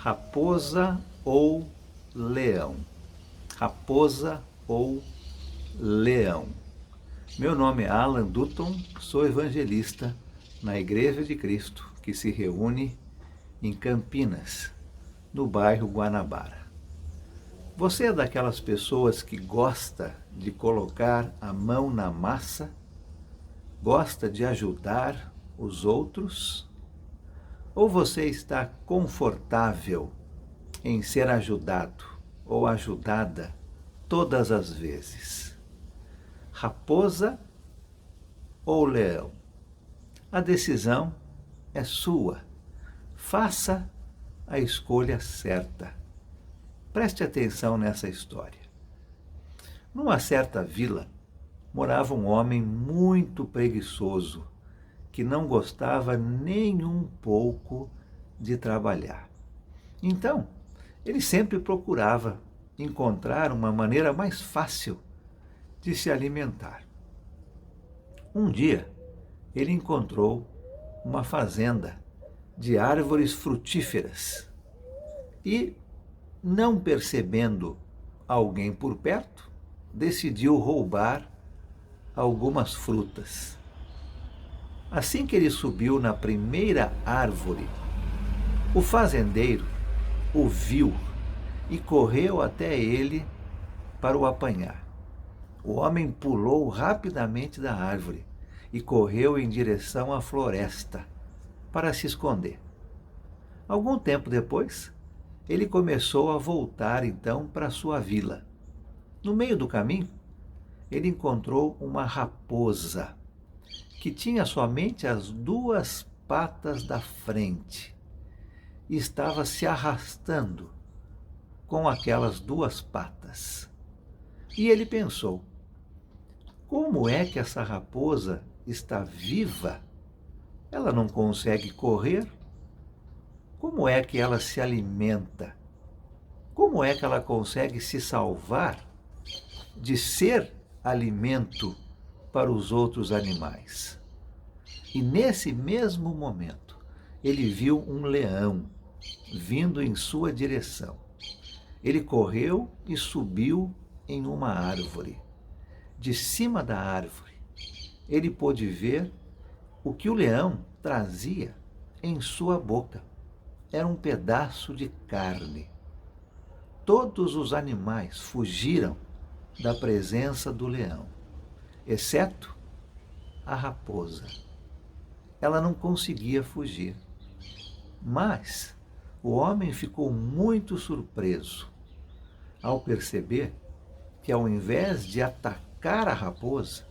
Raposa ou leão? Raposa ou leão? Meu nome é Alan Dutton, sou evangelista na Igreja de Cristo, que se reúne em Campinas, no bairro Guanabara. Você é daquelas pessoas que gosta de colocar a mão na massa? Gosta de ajudar os outros? Ou você está confortável em ser ajudado ou ajudada todas as vezes? Raposa ou leão? A decisão é sua. Faça a escolha certa. Preste atenção nessa história. Numa certa vila, morava um homem muito preguiçoso, que não gostava nem um pouco de trabalhar. Então, ele sempre procurava encontrar uma maneira mais fácil de se alimentar. Um dia, ele encontrou uma fazenda de árvores frutíferas e, não percebendo alguém por perto, decidiu roubar algumas frutas. Assim que ele subiu na primeira árvore, o fazendeiro o viu e correu até ele para o apanhar. O homem pulou rapidamente da árvore e correu em direção à floresta para se esconder. Algum tempo depois, ele começou a voltar então para sua vila. No meio do caminho, ele encontrou uma raposa que tinha somente as duas patas da frente e estava se arrastando com aquelas duas patas. E ele pensou: como é que essa raposa está viva? Ela não consegue correr? Como é que ela se alimenta? Como é que ela consegue se salvar de ser alimento para os outros animais? E nesse mesmo momento, ele viu um leão vindo em sua direção. Ele correu e subiu em uma árvore. De cima da árvore, ele pôde ver o que o leão trazia em sua boca. Era um pedaço de carne. Todos os animais fugiram da presença do leão, exceto a raposa. Ela não conseguia fugir. Mas o homem ficou muito surpreso ao perceber que, ao invés de atacar a raposa,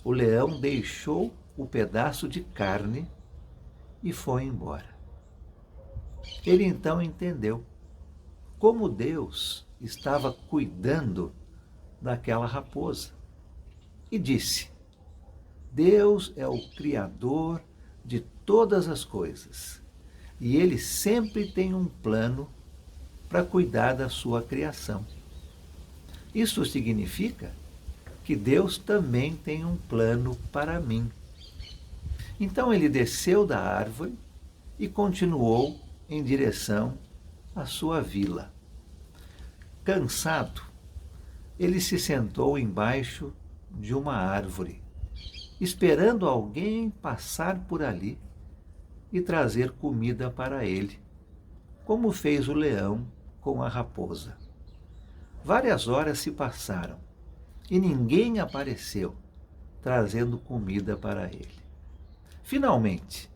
o leão deixou o pedaço de carne e foi embora. Ele então entendeu como Deus estava cuidando daquela raposa e disse: Deus é o Criador de todas as coisas e Ele sempre tem um plano para cuidar da sua criação. Isso significa que Deus também tem um plano para mim. Então ele desceu da árvore e continuou em direção à sua vila. Cansado, ele se sentou embaixo de uma árvore, esperando alguém passar por ali e trazer comida para ele, como fez o leão com a raposa. Várias horas se passaram e ninguém apareceu trazendo comida para ele. Finalmente,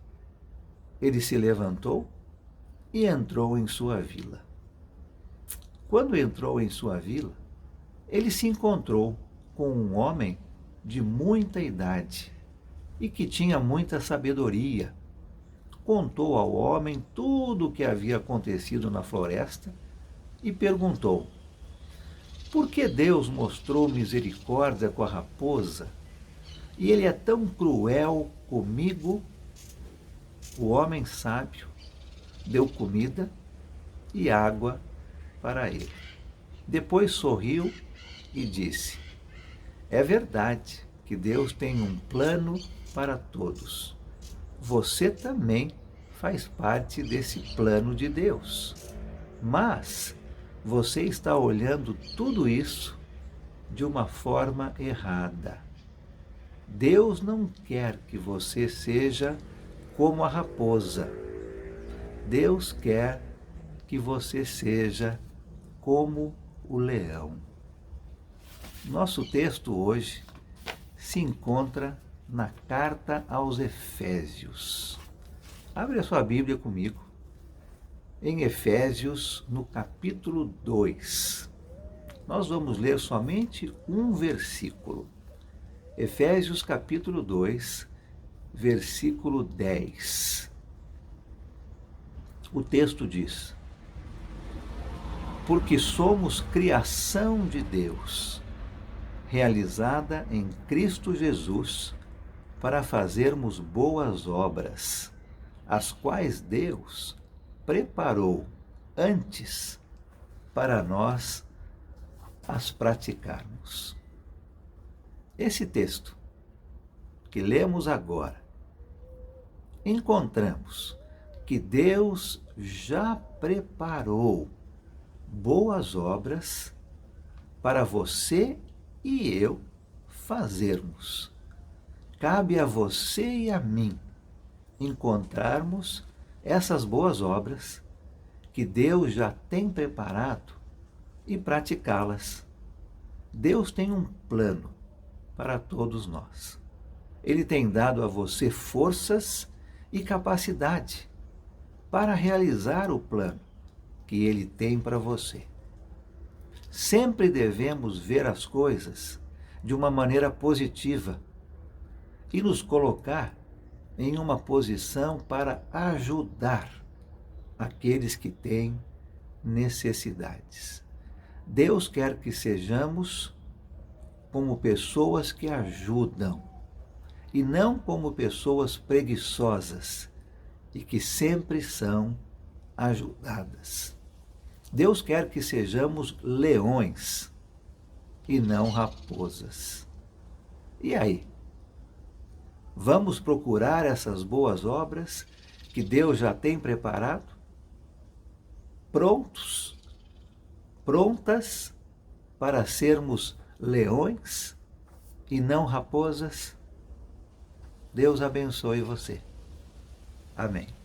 ele se levantou e entrou em sua vila. Quando entrou em sua vila, ele se encontrou com um homem de muita idade e que tinha muita sabedoria. Contou ao homem tudo o que havia acontecido na floresta e perguntou: por que Deus mostrou misericórdia com a raposa e ele é tão cruel comigo? O homem sábio deu comida e água para ele. Depois sorriu e disse: é verdade que Deus tem um plano para todos. Você também faz parte desse plano de Deus. Mas você está olhando tudo isso de uma forma errada. Deus não quer que você seja como a raposa. Deus quer que você seja como o leão. Nosso texto hoje se encontra na carta aos Efésios. Abre a sua Bíblia comigo, em Efésios, no capítulo 2. Nós vamos ler somente um versículo. Efésios, capítulo 2, versículo 10. O texto diz: porque somos criação de Deus, realizada em Cristo Jesus, para fazermos boas obras, as quais Deus preparou antes para nós as praticarmos. Esse texto que lemos agora, encontramos que Deus já preparou boas obras para você e eu fazermos. Cabe a você e a mim encontrarmos essas boas obras que Deus já tem preparado e praticá-las. Deus tem um plano para todos nós. Ele tem dado a você forças e capacidade para realizar o plano que Ele tem para você. Sempre devemos ver as coisas de uma maneira positiva e nos colocar em uma posição para ajudar aqueles que têm necessidades. Deus quer que sejamos como pessoas que ajudam e não como pessoas preguiçosas e que sempre são ajudadas. Deus quer que sejamos leões e não raposas. E aí? Vamos procurar essas boas obras que Deus já tem preparado? Prontos? Prontas para sermos leões e não raposas? Deus abençoe você. Amém.